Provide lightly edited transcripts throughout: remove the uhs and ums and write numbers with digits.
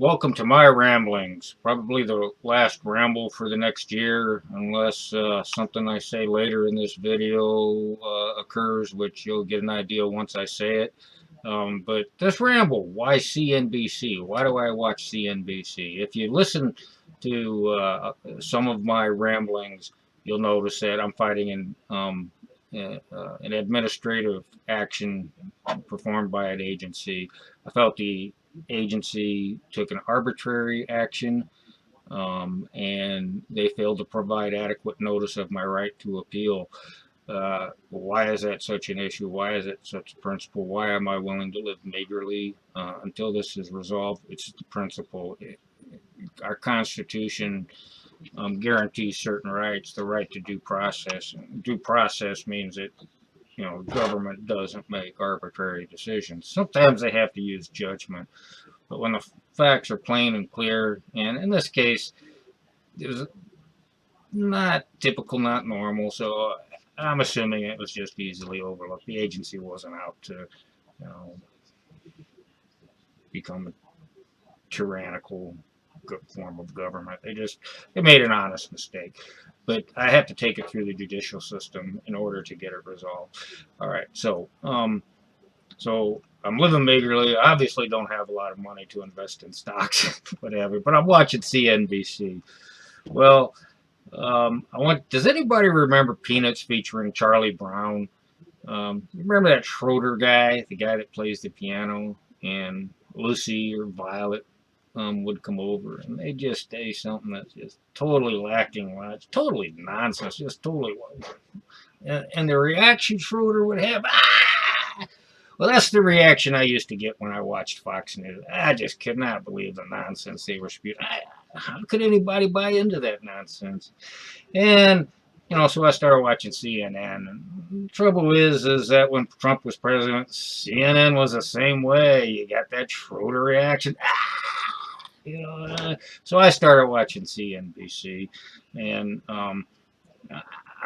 Welcome to my ramblings. Probably the last ramble for the next year, unless something I say later in this video occurs, which you'll get an idea once I say it. But this ramble, why CNBC? Why do I watch CNBC? If you listen to some of my ramblings, you'll notice that I'm fighting an administrative action performed by an agency. I felt the agency took an arbitrary action, and they failed to provide adequate notice of my right to appeal. Why is that such an issue? Why is it such a principle? Why am I willing to live meagerly until this is resolved? It's the principle. Our Constitution guarantees certain rights, the right to due process. Due process means that government doesn't make arbitrary decisions. Sometimes they have to use judgment, but when the facts are plain and clear, and in this case, it was not typical, not normal, so I'm assuming it was just easily overlooked. The agency wasn't out to, you know, become a tyrannical form of government. They made an honest mistake, but I have to take it through the judicial system in order to get it resolved. All right, so I'm living meagerly. I obviously don't have a lot of money to invest in stocks, whatever. But I'm watching CNBC. Well, Does anybody remember Peanuts featuring Charlie Brown? Remember that Schroeder guy, the guy that plays the piano, and Lucy or Violet would come over, and they just say something that's just totally lacking. It's totally nonsense, just totally. And the reaction Schroeder would have, well, that's the reaction I used to get when I watched Fox News. I just could not believe the nonsense they were spewing. How could anybody buy into that nonsense? And so I started watching CNN. And the trouble is that when Trump was president, CNN was the same way. You got that Schroeder reaction. So I started watching CNBC, and I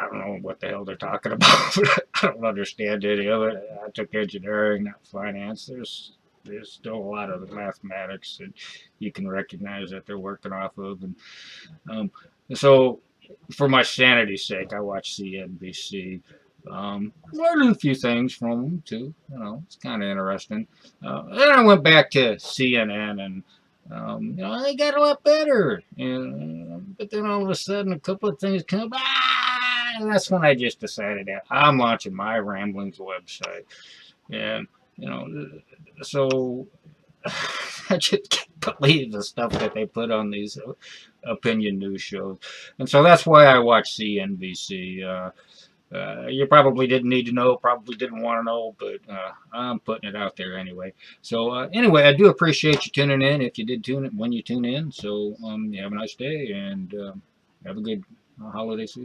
don't know what the hell they're talking about. I don't understand any of it. I took engineering, not finance. There's still a lot of the mathematics that you can recognize that they're working off of, and so for my sanity's sake, I watch CNBC. Learning a few things from them too. It's kind of interesting. Then I went back to CNN, and they got a lot better. But then all of a sudden, a couple of things come. And that's when I just decided that I'm launching my Ramblings website, and you know, so I just can't believe the stuff that they put on these opinion news shows, and so that's why I watch CNBC. You probably didn't need to know, probably didn't want to know, but I'm putting it out there anyway. So anyway, I do appreciate you tuning in. If you did tune in, when you tune in, so you have a nice day and have a good holiday season.